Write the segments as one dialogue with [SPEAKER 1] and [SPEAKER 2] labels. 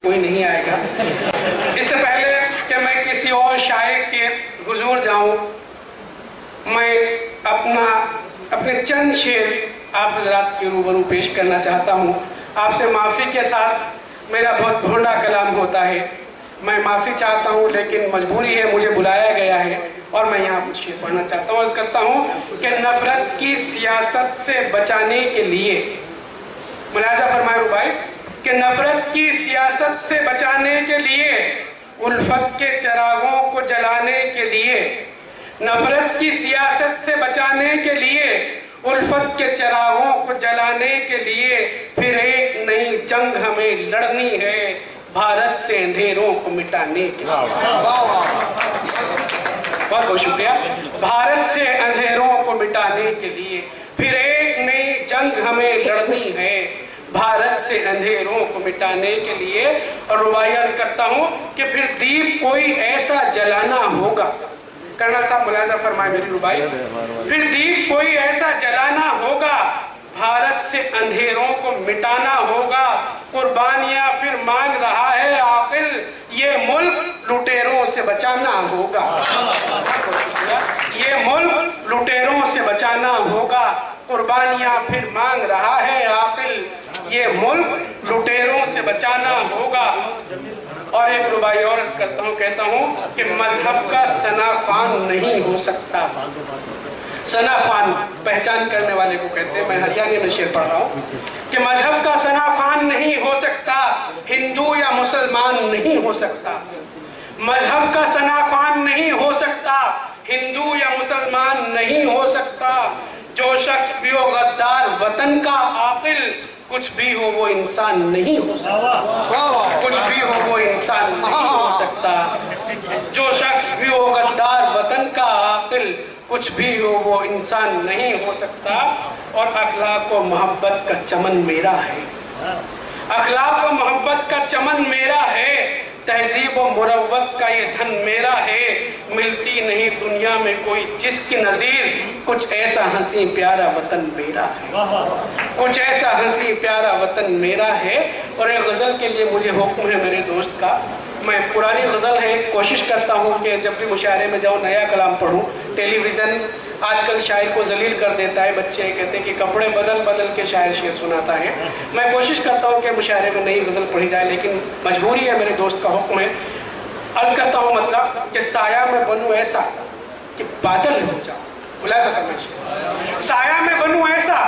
[SPEAKER 1] کوئی نہیں آئے گا. اس سے پہلے کہ میں کسی اور شاعر کے حضور جاؤں، میں اپنے چند شعر آپ حضرات کے روبرو پیش کرنا چاہتا ہوں. آپ سے معافی کے ساتھ میرا بہت بھونڈا کلام ہوتا ہے، میں معافی چاہتا ہوں، لیکن مجبوری ہے، مجھے بلایا گیا ہے اور میں یہاں کچھ شعر پڑھنا چاہتا ہوں. عرض کرتا ہوں کہ نفرت کی سیاست سے بچانے کے لیے، ملاحظہ فرمائے ربائی، کہ نفرت کی سیاست سے بچانے کے لیے، الفت کے چراغوں کو جلانے کے لیے، نفرت کی سیاست سے بچانے کے لیے، الفت کے چراغوں کو جلانے کے لیے پھر ایک نئی جنگ ہمیں لڑنی ہے، بھارت سے اندھیروں کو مٹانے کے لیے. بہت بہت شکریہ. بھارت سے اندھیروں کو مٹانے کے لیے پھر ایک نئی جنگ ہمیں لڑنی ہے، بھارت سے اندھیروں کو مٹانے کے لیے. اور ربائی عرض کرتا ہوں کہ پھر دیپ کوئی ایسا جلانا ہوگا. کرنل صاحب ملاحظہ فرمائے میری ربائی، پھر دیپ کوئی ایسا جلانا ہوگا، بھارت سے اندھیروں کو مٹانا ہوگا، قربانیاں پھر مانگ رہا ہے عاقل، یہ ملک لٹیروں سے بچانا ہوگا. یہ ملک لٹیروں سے بچانا ہوگا، قربانیاں پھر مانگ رہا ہے عاقل، یہ ملک لٹیروں سے بچانا ہوگا. اور ایک ربائی اور عرض کرتا ہوں، کہتا ہوں کہ مذہب کا ثنا خوان نہیں ہو سکتا. ثنا خوان پہچان کرنے والے کو کہتے ہیں. میں ہریانے میں شعر پڑھ رہا ہوں کہ مذہب کا ثنا خوان نہیں ہو سکتا، ہندو یا مسلمان نہیں ہو سکتا. مذہب کا ثنا خوان نہیں ہو سکتا، ہندو یا مسلمان نہیں ہو سکتا. جو شخص بھی ہو غدار وطن کا عاقل، کچھ بھی ہو وہ انسان نہیں ہو سکتا. کچھ بھی ہو وہ انسان نہیں ہو سکتا. جو شخص بھی ہو غدار وطن کا عاقل، کچھ بھی ہو وہ انسان نہیں ہو سکتا. اور اخلاق و محبت کا چمن میرا ہے، اخلاق و محبت کا چمن میرا ہے، تہذیب و مروت کا یہ دھن میرا ہے. ملتی نہیں دنیا میں کوئی جس کی نظیر، کچھ ایسا ہنسی پیارا وطن میرا ہے، کچھ ایسا ہنسی پیارا وطن میرا ہے. اور ایک غزل کے لیے مجھے حکم ہے میرے دوست کا. میں پرانی غزل ہے، کوشش کرتا ہوں کہ جب بھی مشاعرے میں جاؤں نیا کلام پڑھوں. ٹیلی ویژن آج کل شاعر کو ذلیل کر دیتا ہے، بچے کہتے ہیں کہ کپڑے بدل بدل کے شاعر شعر سناتا ہے. میں کوشش کرتا ہوں کہ مشاعرے میں نئی غزل پڑھی جائے، لیکن مجبوری ہے، میرے دوست کا حکم ہے. عرض کرتا ہوں مطلب کہ سایہ میں بنوں ایسا کہ بادل ہو جاؤں. ملاحظہ کرنا، سایہ میں بنوں ایسا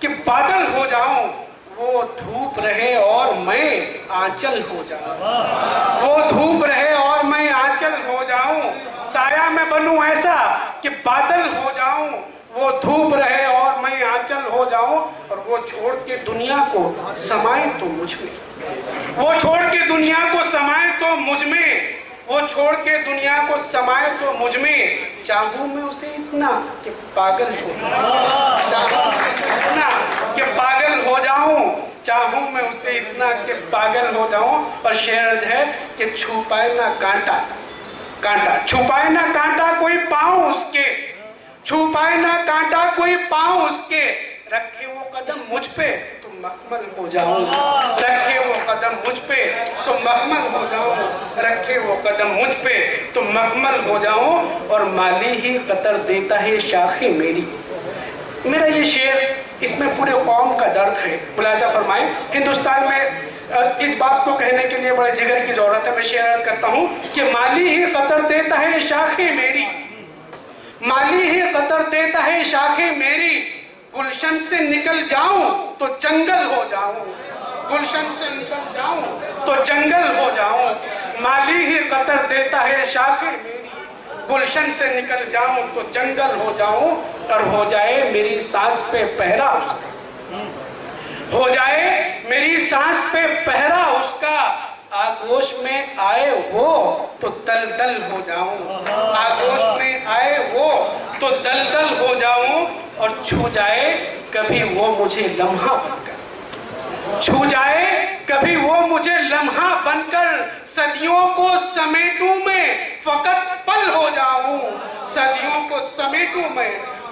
[SPEAKER 1] کہ بادل ہو جاؤں، وہ دھوپ رہے اور میں آنچل ہو جاؤں. وہ دھوپ رہے اور میں آنچل ہو جاؤں. سایہ میں بنوں ایسا کہ بادل ہو جاؤں، وہ دھوپ رہے اور میں آنچل ہو جاؤں. اور وہ چھوڑ کے دنیا کو سمائے تو مجھ میں، وہ چھوڑ کے دنیا کو سمائے تو مجھ میں، وہ چھوڑ کے دنیا کو سمائے تو مجھ میں. چاہوں میں اسے اتنا کہ پاگل ہو جاؤں، اتنا کہ پاگل ہو جاؤں. چاہوں میں اسے اتنا کہ پاگل ہو جاؤں. اور شعر ہے کہ چھپائے نہ کانٹا، کانٹا چھپائے نہ کانٹا کوئی پاؤں اس کے، چھپائے نہ کانٹا کوئی پاؤں اس کے. رکھے وہ قدم مجھ پہ تو مخمل ہو جاؤں، رکھے وہ قدم مجھ پہ تو مخمل ہو جاؤں، رکھے وہ قدم مجھ پہ تو مخمل ہو جاؤں. اور مالی ہی قطر دیتا ہے شاخیں میری. میرا یہ شعر، اس میں پورے قوم کا درد ہے. ملاحظہ فرمائیں، ہندوستان میں اس بات کو کہنے کے لیے بڑے جگر کی ضرورت ہے. میں شعر عرض کرتا ہوں کہ مالی ہی قطر دیتا ہے شاخیں میری، مالی ہی قطر دیتا ہے شاخیں میری. گلشن سے نکل جاؤں تو جنگل ہو جاؤں، گلشن سے نکل جاؤں تو جنگل ہو جاؤں. مالی ہی قطر دیتا ہے شاخیں میری، گلشن سے نکل جاؤں تو جنگل ہو جاؤں. اور ہو جائے میری سانس پہ پہرا اس کا، ہو جائے میری سانس پہ پہرا اس کا. آگوش میں آئے وہ تو دل دل ہو جاؤں، آگوش میں آئے وہ تو دل دل ہو جاؤں. اور چھو جائے کبھی وہ مجھے لمحہ بن کر، چھو جائے کبھی وہ مجھے لمحہ بن کر. صدیوں کو سمیٹوں میں فقط پل ہو جاؤں، صدیوں کو سمیٹوں میں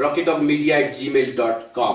[SPEAKER 2] rockytalkmedia@gmail.com।